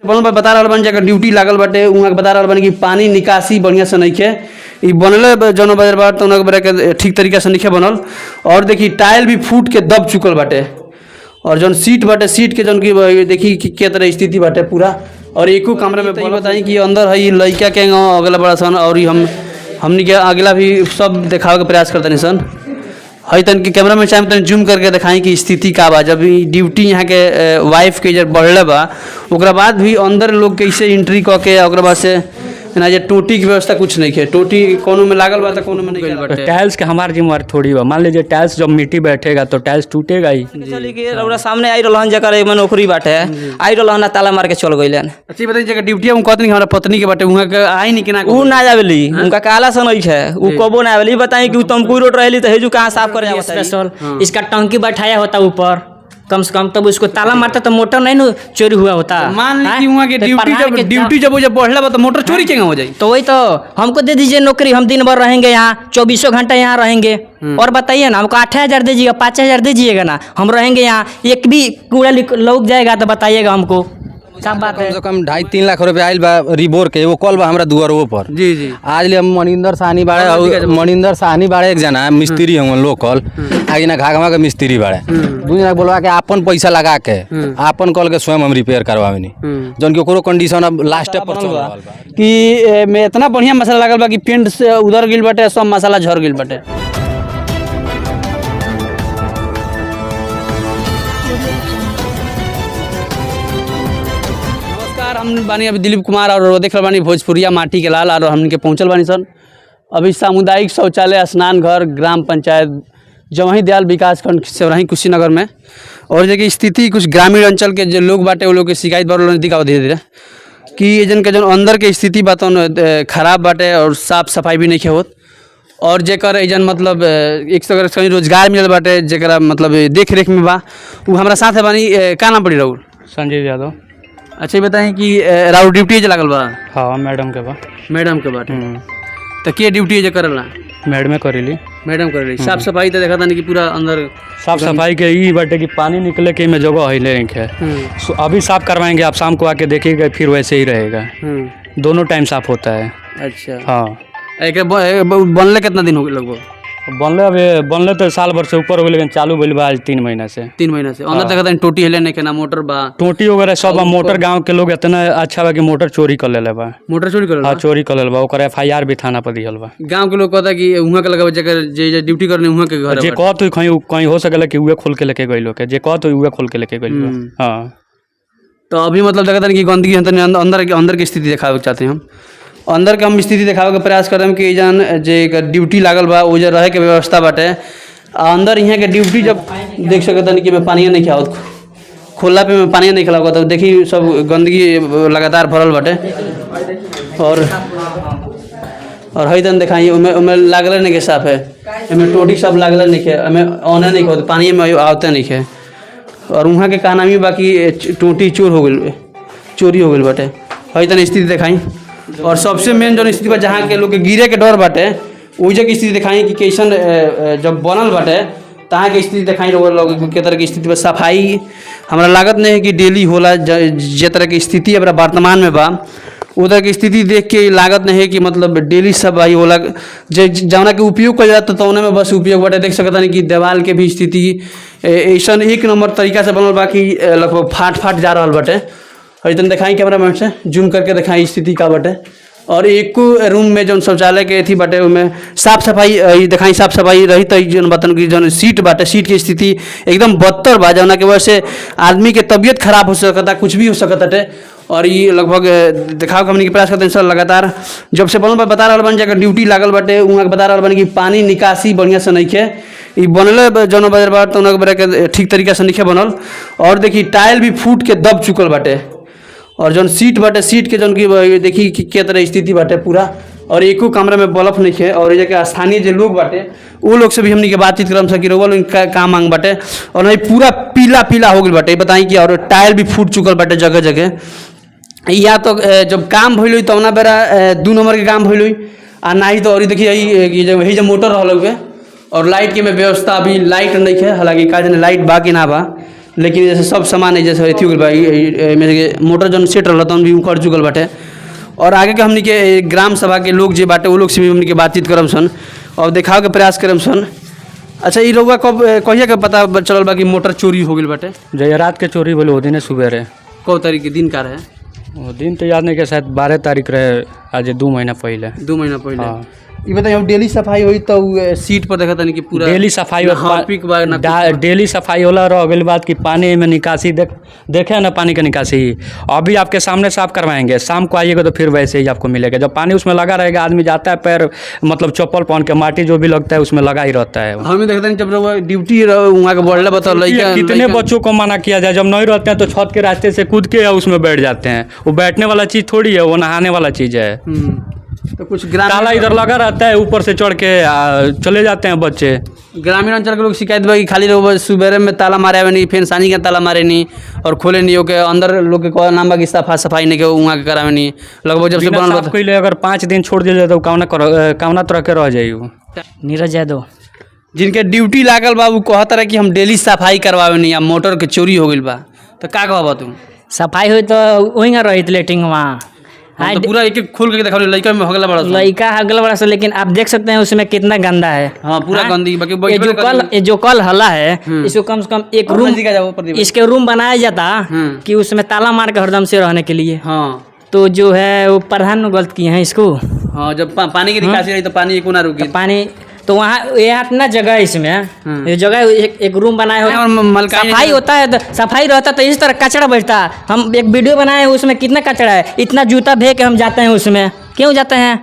बता रहल बन जगह ड्यूटी लागल बाटे वहाँ के बता रहल बन कि पानी निकासी बढ़िया से नइखे ई बनले जौन बजर बार तो उनके के ठीक तरीका से नइखे बनल। और देखी टाइल भी फूट के दब चुकल बाटे और जौन सीट बाटे सीट के जौन की देखी कि के तरह स्थिति बाटे पूरा। और एको कमरे में बताई कि अंदर है लड़का के अगला बड़ा सन और हमनी के अगला भी सब देखावे के प्रयास करते सन है तन के कैमरा में चाहे तन जूम करके दिखाई कि स्थिति का बा। जब ड्यूटी यहाँ के वाइफ के जब बढ़ले बा ओकरा बाद भी अंदर लोग कैसे एंट्री कऽ के ओकरा बाद से ना जे टोटी की व्यवस्था कुछ नहीं है। टोटी कोनो में लागल बा तो कोनो में नहीं बाटे। टाइल्स के हमार जिम्मेवारी थोड़ी बा। मान लीजिए टाइल्स जब मिट्टी बैठेगा तो टाइल्स टूटेगा ही। चली के रउरा सामने आई रहलन जकर एमन नौकरी बाटे आई रहलन ताला मार के चल गइलन। अच्छी बताई जगह ड्यूटी हम कहतनी हमरा पत्नी के बाटे वहां के आई नहीं कि ना ऊ ना जावेली उनका काला सन है ऊ कबो ना आवेली। बताई कि तुमकुई रोड रहली तो हेजू कहां साफ करे आवत स्पेशल इसका टंकी बैठाया होता ऊपर कम से कम तब उसको ताला मारता तो मोटर नहीं ना चोरी हुआ होता। मान ली कि वहाँ के ड्यूटी जब बढ़ला बा तो मोटर चोरी के हो जाए। तो वही तो हमको दे दीजिए नौकरी, हम दिन भर रहेंगे यहाँ 24 घंटा यहाँ रहेंगे। और बताइए ना हमको 8,000 दीजिएगा 5,000 दीजिएगा ना, हम रहेंगे यहाँ एक भी कूड़ा लौक जाएगा तो बताइएगा हमको। सब बात है कम से कम 2.5-3 लाख रुपया आयल बा रिबोर के वो कॉल बा हमरा दुआरो पर। जी जी आज ले मनिंदर साहनी बाड़े और मनिंदर साहनी बाड़े एक जना मिस्त्री हम लोकल आगे ना घाघमा के मिस्त्री बाड़े दू जना बोलवा के अपन पैसा लगा के अपन कॉल के स्वयं हम रिपेयर करवावेनी जौन की ओकरो कंडीशन अब लास्ट पर चल रहल बा कि में इतना बढ़िया मसाला लागल बा कि पेंट से उधर गिल बाटे सब मसाला झड़ गिल बाटे। हम बानी अभी दिलीप कुमार और देख रहे बानी भोजपुरिया माटी के लाल और हमन के पहुँचल बानी सन अभी सामुदायिक शौचालय स्नान घर ग्राम पंचायत जवाही दयाल विकास खंड सेवराही कुशीनगर में। और देखिए स्थिति कुछ ग्रामीण अंचल के जो लोग बाटे वो लोग के शिकायत बढ़ नजदीक धीरे धीरे कि एजन के जो अंदर के स्थिति बात खराब बाटे और साफ सफाई भी नहीं होत। और जेकर एजन मतलब एक सौ कहीं रोजगार मिलल बाटे जेकरा मतलब देख रेख में बा वो हमारा साथ है बानी का नाम पड़ी राहुल संजय यादव। अच्छा बताएं कि राहुल ड्यूटी जे लागल बा? हाँ मैडम के बा। मैडम के बाटे तो के ड्यूटी जे करला? मैडम करेली। मैडम करेली। साफ सफाई तो देखा था कि पूरा अंदर साफ सफाई के ई बाटे कि पानी निकले के में जगह है है अभी साफ करवाएंगे आप शाम को आके देखिएगा फिर वैसे ही रहेगा। दोनों टाइम साफ होता है। अच्छा हाँ बनले कितना दिन हो गए लगभग? बनले तो साल भर से ऊपर हो गए लेकिन चालू भइल बा आज 3 महीना से। 3 महीना से अंदर देखा था टोटी हिले नहीं के ना मोटर बा टोटी वगैरह सब मोटर गांव के लोग इतना अच्छा बा कि मोटर चोरी कर लेले बा। मोटर चोरी कर हाँ चोरी कर लेले बा ओकर FIR भी थाना पर दिहल बा। गांव के लोग कहता कि वहां के लगा जगह जे ड्यूटी करने वहां के घर जे कहत कहीं हो सकेला कि उहे खोल के लेके गइल के जे कहत उहे खोल के लेके गइल। हां तो अभी मतलब देखा था कि गंदगी अंदर की स्थिति दिखावे चाहते हैं हम अंदर के हम स्थिति दिखावे के प्रयास कर रहे हैं कि जन जे ड्यूटी लागल बा वो रहे के व्यवस्था बाटे अंदर यहाँ के ड्यूटी जब देख सकते कि मैं पानी नहीं खावत खोला पे में पानी नहीं खिलाओ तो देखी सब गंदगी लगातार भरल बाटे। और है तन दिखाई उमें लागल नहीं के साफ है एमें टोटी सब लागल नहीं है एमें ऑने नहीं होते पानी में आवते नहीं है। और वहाँ के कहना भी बाकी टोटी चोरी हो गई बाटे है तन स्थिति दिखाई। और सबसे मेन जो स्थिति बा जहाँ के लोग के गिरे के डर बाटे वही की स्थिति दिखाई कि कैसन जब बनल बाटे तहाँ के स्थिति दिखाई लोग के तरह की स्थिति बा। सफाई हमारा लागत नहीं है कि डेली होला जे तरह की स्थिति हमारा वर्तमान में बा उधर की स्थिति देख के लागत नहीं है कि मतलब डेली सफाई होला जौना के उपयोग कर जाता तो में बस उपयोग बाटे। देख सकता नहीं कि दीवार के भी स्थिति ऐसा एक नंबर तरीका से बनल बा कि लगभग फाट जा रहा बाटे। तन दिखाई कैमरा मैन से जूम करके दिखाई स्थिति का बाटे। और एक रूम में जो शौचालय के थी बाटे उनमें साफ सफाई दिखाई साफ सफाई रही तो जो बतन की जो सीट बाटे सीट की स्थिति एकदम बदतर बा जौना के वजह से आदमी के तबीयत खराब हो सकता कुछ भी हो सकता है। और ये लगभग दिखाओ हमने के प्रयास करते हैं सर लगातार जब से बनल बता रहा बन जगह ड्यूटी लागल बाटे वहाँ बता रहा बन कि पानी निकासी बढ़िया से नहीं है ई बनले जौन बजर बार तो उनके के ठीक तरीका से नहीं बनल। और देखी टाइल भी फूट के दब चुकल बाटे और जौन सीट बाटे सीट के जौन की देखी कि के तरह स्थिति बाटे पूरा। और एको कमरे में बल्ब नहीं है। और ये स्थानीय जो लोग बाटे वो लोग से भी हमने के बातचीत कर सकी रोल का मांग बाटे। और नहीं पूरा पीला पीला हो गई बाटे बताई कि और टाइल भी फूट चुकल बाटे जगह जगह। या तो जब काम भइल तो ना बेरा 2 नंबर के काम भइल आ ना ही तो और देखिए यही जो मोटर रहा और लाइट के में व्यवस्था अभी लाइट नहीं है हालांकि का लाइट बा कि ना बा लेकिन जैसे सब सामान है जैसे अथी हो गइल बा में से मोटर जौन सेट रहल तौन भी उखड़ चुकल बाटे। और आगे के हमनी के ग्राम सभा के लोग जे बाटे वो लोग से भी हमनी के बातचीत करम सन और देखावे के प्रयास करम सन। अच्छा ई रउआ कब कहिया के पता चलल बा कि मोटर चोरी हो गइल बाटे? जो रात के चोरी बोले वो दिन सुबेरे। कौ तारीख के दिन का रहे? वो दिन तो याद नहीं कि शायद 12 तारीख रहे, आज 2 महीना पहले। 2 महीना पहले। हाँ। ये बताइए अब डेली सफाई हुई तो सीट पर देखा तनी कि पूरा डेली सफाई पिक बा ना कुछ। डेली सफाई होला रह गई बात कि पानी में निकासी देखे ना पानी का निकासी अभी आपके सामने साफ करवाएंगे, शाम को आइएगा तो फिर वैसे ही आपको मिलेगा। जब पानी उसमें लगा रहेगा आदमी जाता है पैर मतलब चप्पल पहन के माटी जो भी लगता है उसमें लगा ही रहता है। हमें देखते हैं जब ड्यूटी वहाँ के बढ़ला बताओ कितने बच्चों को मना किया जाए, जब नहीं रहते हैं तो छत के रास्ते से कूद के उसमें बैठ जाते हैं। वो बैठने वाला चीज़ थोड़ी है, वो नहाने वाला चीज़ है। तो कुछ ग्रामीण ताला इधर लगा रहता है, ऊपर से चढ़ के चले जाते हैं बच्चे। ग्रामीण अंचल के लोग शिकायत बा कि खाली लोग सुबह में ताला मारे आवे नहीं, फिर सानी के ताला मारे नहीं और खोले नहीं हो के अंदर लोग के नाम बा कि सफाई नहीं के वहाँ के करावे नहीं लगभग जब से बनल बा। कोई अगर 5 दिन छोड़ दिया जाए तो कामना तरह के रह जाइए। नीरज यादव जिनके ड्यूटी लागल बा वो कहता रहे कि हम डेली सफाई करवावे नहीं, अब मोटर के चोरी हो गइल बा तो का कहबा तू? सफाई हुई तो वहीं रही लेटिंग वहाँ हम तो पूरा एक एक खोल के देखा लड़का में हगला बड़ा लड़का हगल बड़ा सा, लेकिन आप देख सकते हैं उसमें कितना गंदा है। हाँ पूरा गंदगी बाकी ये जो कल हला है इसको कम से कम एक रूम इसके रूम बनाया जाता कि उसमें ताला मार के हरदम से रहने के लिए। हाँ तो जो है वो प्रधान गलत किए हैं इसको। हाँ जब पानी की निकासी रही तो पानी एक ना रुकी पानी तो वहाँ यहाँ इतना जगह है इसमें, ये जगह एक रूम बनाए हो सफाई होता है तो सफाई रहता तो इस तरह कचरा बचता। हम एक वीडियो बनाए हैं उसमें कितना कचरा है, इतना जूता भे के हम जाते हैं उसमें, क्यों जाते हैं?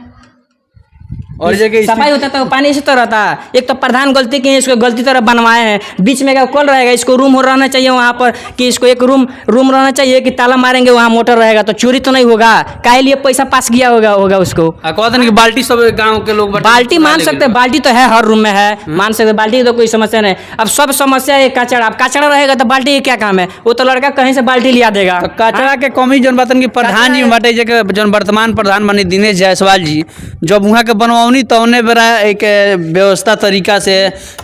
और जगह सफाई होता तो पानी इसी तरह रहता। एक तो प्रधान गलती की है, इसको गलती तरह बनवाए हैं, बीच में क्या कॉल रहेगा, इसको रूम हो रहना चाहिए वहाँ पर कि इसको एक रूम रहना चाहिए कि ताला मारेंगे वहाँ मोटर रहेगा तो चोरी तो नहीं होगा। काहे लिए पैसा पास किया होगा उसको। कहते हैं कि बाल्टी सब गांव के लोग बाल्टी मान सकते हैं, बाल्टी तो है हर रूम में है, मान सकते बाल्टी की तो कोई समस्या नहीं। अब सब समस्या है कचरा, अब कचरा रहेगा तो बाल्टी के क्या काम है? वो तो लड़का कहीं से बाल्टी लिया देगा। कचरा के कमी जौन बातन की प्रधान जी बाटे जौन वर्तमान प्रधान बनी दिनेश जायसवाल जी, जब वहाँ के बनवानी तो उन्हें बड़ा एक व्यवस्था तरीका से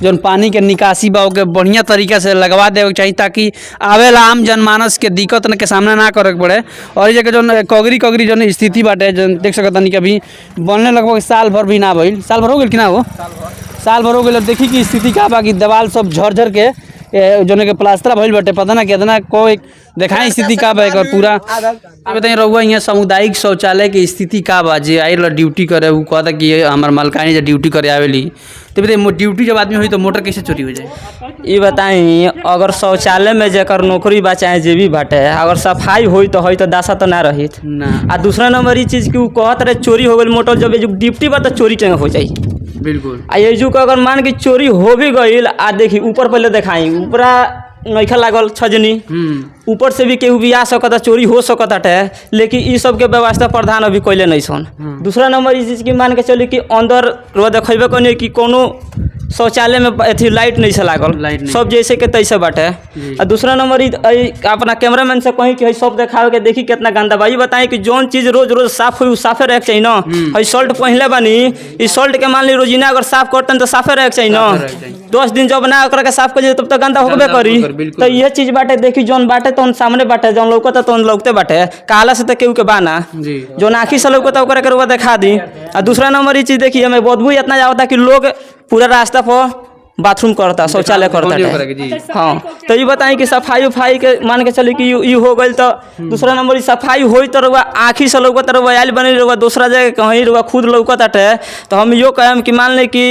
जौन पानी के निकासी बा के बढ़िया तरीका से लगवा देवे चाहिए ताकि आवेला आम जनमानस के दिक्कत के सामना ना करे के पड़े। और ये जौन कगरी जौन स्थिति बाटे जौन देख सकता नहीं कभी बनने लगभग साल भर भी ना भइल, साल भर हो गइल कि ना? वो साल भर हो गइल। देखी कि स्थिति का बा कि दीवार सब झर के जौन के प्लास्टर भइल बाटे, पता ना कितना कोई देखाई स्थिति का बा एक पूरा। बताइए रहुआ यहाँ सामुदायिक शौचालय की स्थिति का बा जे आइल ड्यूटी करे वो कहता कि हमार मालकानी जो ड्यूटी करे आवेली तो बताइए ड्यूटी जब आदमी हुई तो मोटर कैसे चोरी हो जाए? ये बताई अगर शौचालय में जेकर नौकरी बा चाहे जे भी बाटे अगर सफाई होई तो दासा तो ना रही ना। आ दूसरा नंबर ये चीज़ कि वो कहत रहे चोरी हो गई मोटर, जब ये ड्यूटी बा तो चोरी चंग हो जाई। बिल्कुल। आ ये जो अगर मान के चोरी हो भी गई आ देखी ऊपर पहले दिखाई ऊपरा नइखा लागल छजनी, ऊपर से भी केहू भी आ सकता, चोरी हो सकता है, लेकिन ई सब के व्यवस्था प्रधान अभी कोइले नहीं सन। दूसरा नंबर इस चीज़ की मान के चली कि अंदर रो देखेबे कनी कि कोनो शौचालय में अथी लाइट नहीं से लागल, सब जैसे के तैसे बाटे। और दूसरा नंबर अपना कैमरामैन से कहीं कि सब देखावे के देखी कितना गंदा बा। बताई कि जौन चीज़ रोज रोज साफ हुई साफे रहे के चाहिए ना। हई शर्ट पहनले बानी, इस शर्ट के मान ली रोजीना अगर साफ करते तो साफे रहे के चाहिए ना। 10 दिन जब ना ओकरा के साफ कर तब तक गंदा होबे करी। तो यह चीज़ बाटे देखी जौन बाटे तो सामने बाटे, जौन लौकता तो लौकते बाटे, काला से तो केहू के बाना जौन आँखी से लौकता ओकरा के रुआ दिखा दी। और दूसरा नंबर ये चीज़ देखी हमें बदबू इतना जाता कि लोग पूरा रास्ता पर बाथरूम करता, शौचालय करता है। हाँ तो ये बताएं कि सफाई उफाई के मान के चली कि ये हो गई तो दूसरा नंबर सफाई होई तो रुआ आँखी से लौकता रुआ आयल बनी रुआ दूसरा जगह कहीं रुआ खुद लौकता है। तो हम यो कहें कि मान लें कि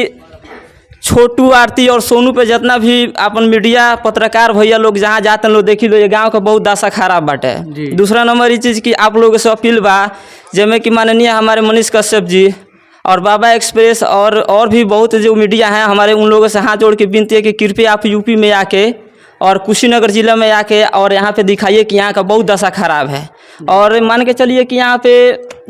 छोटू आरती और सोनू पे जितना भी अपन मीडिया पत्रकार भैया लोग जहाँ जाते हैं लोग देखी लो ये गांव का बहुत दशा खराब बाटे। दूसरा नंबर ये चीज़ कि आप लोगों से अपील बा जिसमें कि माननीय हमारे मनीष कश्यप जी और बाबा एक्सप्रेस और भी बहुत जो मीडिया हैं हमारे, उन लोगों से हाथ जोड़ के विनती है कि कृपया आप यूपी में आके और कुशीनगर ज़िला में आके और यहाँ पे दिखाइए कि यहाँ का बहुत दशा खराब है। और मान के चलिए कि यहाँ पे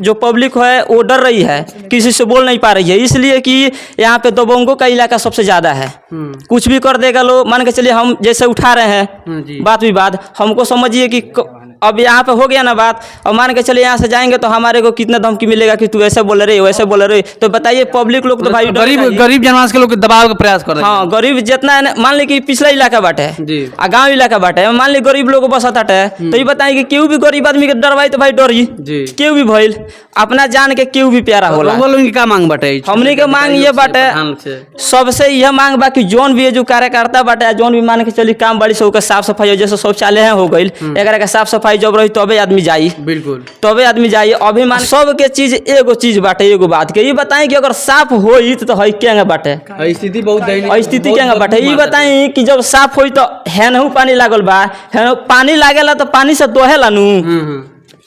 जो पब्लिक है वो डर रही है, किसी से बोल नहीं पा रही है, इसलिए कि यहाँ पे दबंगों का इलाका सबसे ज़्यादा है। कुछ भी कर देगा लोग, मान के चलिए हम जैसे उठा रहे हैं बात विवाद, हमको समझिए कि अब यहाँ पे हो गया ना बात, और मान के चलिए यहाँ से जाएंगे तो हमारे को कितना धमकी मिलेगा कि तू ऐसे बोल रहे वैसे बोल रहे, तो बताइए पब्लिक लोग तो भाई डर गरीब जाइए। गरीब जनमानस के लोग के दबाव का प्रयास कर रहे हैं। हाँ गरीब जितना है ना, मान ली कि पिछला इलाका बाटे जी। आ गाँव इलाका बाटे, मान ली गरीब लोग बसत हटे, तो ये बताइए कि केहू भी गरीब आदमी के डरवाई तो भाई डरी जी। केहू भी भइल, अपना जान के केहू भी प्यारा होला। वो लोग का मांग बाटे हमनी के मांग ये बाटे, प्रधान लोग से। सबसे यह मांग बा कि जोन भी जो कार्यकर्ता बाटे, जोन भी मान के चली काम बड़ी से साफ सफाई, जैसे शौचालय हो गई, एकरा के साफ सफाई जब रही तबे आदमी जाई, बिल्कुल तबे आदमी जाई। अभी मान सब के चीज एगो चीज बाटे, एगो बात के ये बताई कि अगर साफ होई तो हई केंगे बाटे, स्थिति बहुत दयनीय, स्थिति केंगे बाटे। ये बताई कि जब साफ होई तो हेनहू पानी लागल बा, हेनहू पानी लागेला तो पानी से दोहेला नु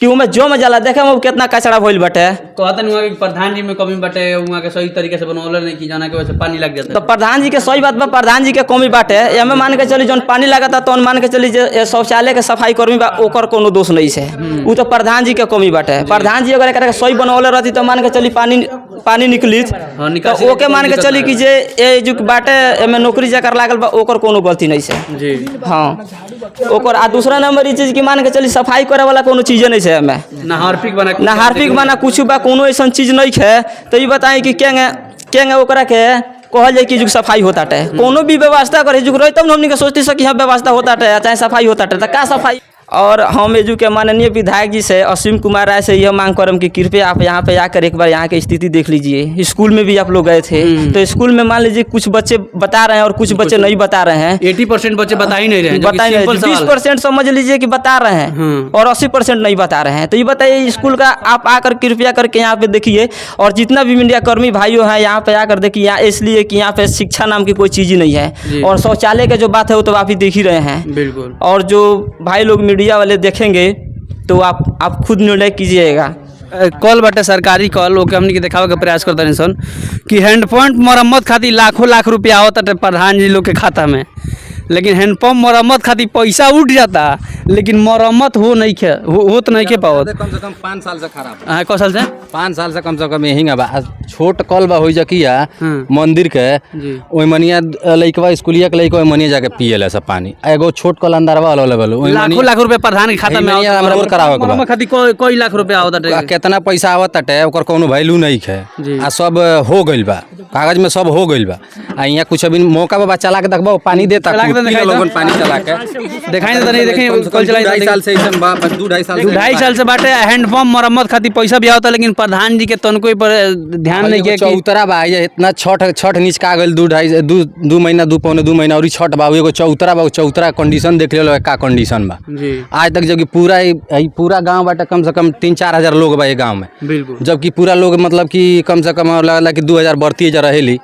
कि उमे जो में जाला, देखे में कितना कचरा भइल बाटे। कहते हैं वहाँ के प्रधान जी में कमी बाटे, वहाँ के सही तरीके से बनौले नहीं की जाना के वजह से पानी लग जाता तो प्रधान जी के सही बात बा, प्रधान जी के कमी बाटे, एमे मान के चली जौन पानी लगता तो मान के चली जे शौचालय के सफाई कर्मी बा ओकर कोनो दोष नहीं है, उ तो प्रधान जी के कमी बाटे। प्रधान जी अगर एकरा के सही बनौले रहती तो मान के चली पानी निकली निकासी तो ओके मान के चली कि जे ए जो बाटे एमे नौकरी जकर लागल बा ओकर कोनो गलती नहीं है जी। हाँ ओकर। आ दूसरा नंबर ई चीज कि मान के चली सफाई करे वाला कोनो चीज नहीं है एमे, ना हार्पिक बना ना हार्पिक बना कुछ बा, कोनो ऐसा चीज नहीं है। तो ये बताई कि केंगे ओकरा के कहल जाए कि जो सफाई होता है, कोनो भी व्यवस्था करे जो रही तब न हमनी के सोचती सकी हाँ व्यवस्था होता है चाहे सफाई होता है, तो का सफाई। और हम एजू के माननीय विधायक जी से असीम कुमार राय से यह मांग करम कि कृपया आप यहाँ पे आकर एक बार यहाँ की स्थिति देख लीजिए। स्कूल में भी आप लोग गए थे तो स्कूल में मान लीजिए कुछ बच्चे बता रहे हैं और कुछ बच्चे नहीं बता रहे हैं। 80% बच्चे बता ही नहीं रहे हैं, बता ही नहीं, 20% समझ लीजिए कि बता रहे हैं और 80% नहीं बता रहे हैं। तो ये बताइए स्कूल का आप आकर कृपया करके यहाँ पे देखिए, और जितना भी मीडिया कर्मी भाइयों हैं यहाँ पे आकर देखिए, यहाँ इसलिए कि यहाँ पे शिक्षा नाम की कोई चीज़ ही नहीं है, और शौचालय का जो बात है वो तो आप ही देख ही रहे हैं। बिल्कुल। और जो भाई लोग मीडिया वाले देखेंगे तो आप खुद निर्णय कीजिएगा। कॉल बाटे सरकारी कॉल, ओके हमनी के देखावे के प्रयास करता सन कि हैंडपंप मरम्मत खातिर लाखों लाख रुपया आवता प्रधान जी लोग के खाता में, लेकिन हैंडपंप मरम्मत खातिर पैसा उठ जाता लेकिन मरम्मत हो नहीं के हो तो नहीं के पावत। कम से कम 5 साल से खराब है। हाँ, कौ साल से 5 साल से कम यही बा। छोट कल बा हो जकिया मंदिर के जी। ओइ मनिया लइकवा स्कूलिया के लइकवा मनिया जाके पियले सब पानी। एगो छोट कल अंदरवा लेवल लाखों लाख रुपया प्रधान के खाता में हमरा और करावे के बा। मरम्मत खातिर कोई लाख रुपया आवता कितना पैसा आवत टाटे ओकर कोनो वैल्यू नहीं है। आ सब हो गइल बा, कागज में सब हो गइल बा। आ यहाँ कुछ अभी मौका बा चला के देखबा पानी देता लोगन पानी चला के दिखाई देता नहीं। देखिए कल चलाई 2.5 साल से ऐसन बा, 2.5 साल से 2.5 साल से बाटे हैंडपंप मरम्मत खातिर पैसा भी आवता, लेकिन प्रधान जी के तनको पर ध्यान नहीं के। चौतरा बा ये इतना छठ निचका गइल 2 महीना 2 महीना और छठ बा। एगो चौतरा बा, चौतरा कंडीशन देख लो का कंडीशन बा जी। आज तक, जबकि पूरा गांव बाटे कम से कम 3-4 हजार लोग बा ये गांव में, बिल्कुल। जबकि पूरा लोग मतलब कि कम से कम लगला कि 2032 रहेली।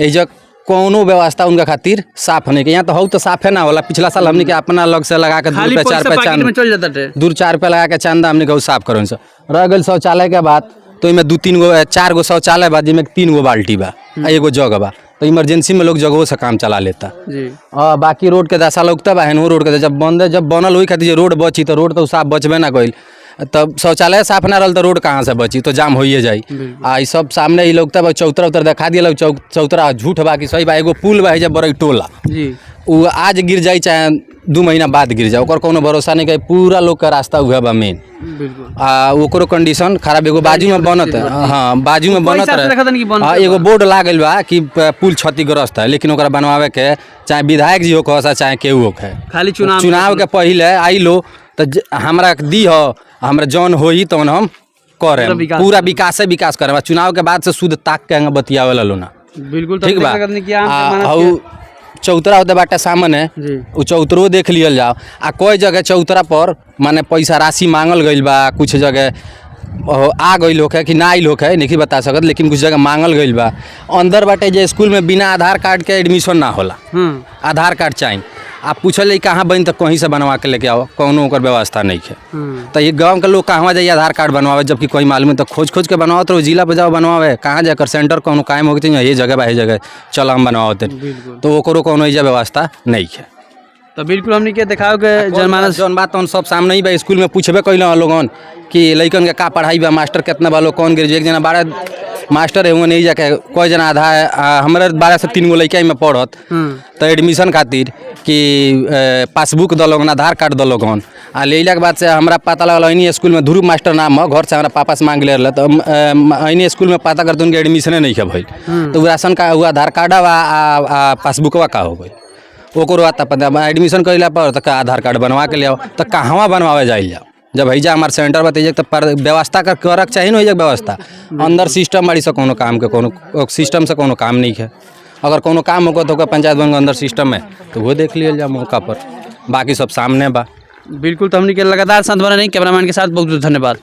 एजक कोनो व्यवस्था उनका खातिर साफ नहीं के। यहाँ तो हो तो साफे ना होला। पिछला साल हमने के अपना लग से लगा के 2 रुपया 4 रुपया चांदा चल जाता है, 2-4 रुपया लगा के चांदा हमने के साफ करो। रह गई शौचालय के बात, तो इनमें 2-3 गो 4 गो शौचालय बा, जिसमें 3 गो बाल्टी बा, एगो जग बा। तो इमरजेंसी में लोग जगहों से काम चला लेता जी। बाकी रोड के दशा लोगता बा रोड के जब बनल हुई खातिर रोड बची तो रोड तो साफ बचबे ना कइल। तब शौचालय साफ ना रहल तो रोड कहाँ से बची, तो जाम होइए जाई। आ ई सब सामने ही लोग तब चौतरा उतर देखा दिया लोग। चौतरा झूठ बा कि सही बा। एगो पुल बा जब बड़ा टोला जी, वो आज गिर जाए चाहे 2 महीना बाद गिर जाए, ओकर कोनो भरोसा नहीं। पूरा लोग का रास्ता उहे बा मेन। बिल्कुल। ओकरो कंडीशन खराब। एगो बाजू में बनत है, हाँ बाजू में बनत है, एगो बोर्ड लागल बा कि पुल क्षतिग्रस्त है, लेकिन ओकरा बनवावे के चाहे विधायक जी हो चाहे केहू हो, खाली चुनाव के पहले आई लो तो हमरा दी हो, हमरा जौन होई तो हम करे पूरा विकास करे। चुनाव के बाद से शुद्ध ताक के बतियावे लो ना। बिल्कुल ठीक बा। चौतरा होते बाटे सामने, उ चौतरो देख लियल जाओ। आ कोई जगह चौतरा पर माने पैसा राशि मांगल गइल बा, कुछ जगह आ गई लोग है कि ना आई लोग है नहीं बता सकत, लेकिन कुछ जगह मांगल गइल बा। अंदर बाटे जे स्कूल में बिना आधार कार्ड के एडमिशन ना होला, आधार कार्ड चाहिए। आप पूछल कहाँ बन तो कहीं से बनवा के लेके आओ, कोनो ओकर व्यवस्था नहीं है। तो ये गांव के लोग कहाँ जाइए आधार कार्ड बनवावे, जबकि कोई मालूम है तो खोज के बनवाओ। तो जिला पे जाओ बनवावे, कहाँ जाकर सेंटर कोनो कायम हो गई ये जगह बा ये जगह चल हम बनवाते, तो ओकरो कोनो ऐसा व्यवस्था नहीं है। तो बिल्कुल हमने के दिखाओ के जनमानस जौन बात तो सब सामने ही बा। स्कूल में पूछबे कैल लोगन कि लइकन के का पढ़ाई बा, मास्टर कितना बा, लोग कौन ग्रेजुएट। एक जना मास्टर है नहीं जाके कोई जना आधा हमारे 12 से 3 गो लड़का में पढ़त तो एडमिशन खातिर कि पासबुक दलोगन आधार कार्ड दलोगन आ ले के बाद से हमरा पता लगल इन्हीं स्कूल में ध्रुव मास्टर नाम है घर से हमारा पापा से मांग ले रहा तो इन्हीं स्कूल में पता करते उनके एडमिशने नहीं है भाई तो वो राशन का वो आधार कार्ड आ पासबुकवा का हो गई ओकरो आता पता एडमिशन करेला पर तो आधार कार्ड बनवा के ले आओ तो कहाँ बनवावे जाइल जाओ जब भैया हमारे सेंटर बताइए तो व्यवस्था करक चाहिए ना व्यवस्था अंदर सिस्टम बाड़ी से कोनो काम के कोनो सिस्टम से कोनो काम नहीं है अगर कोनो काम होगा तो पंचायत भवन के अंदर सिस्टम है तो वो देख लिया जाए मौका पर बाकी सब सामने बा बिल्कुल। तो हमने के लगातार साथ बना नहीं कैमरामैन के साथ बहुत बहुत धन्यवाद।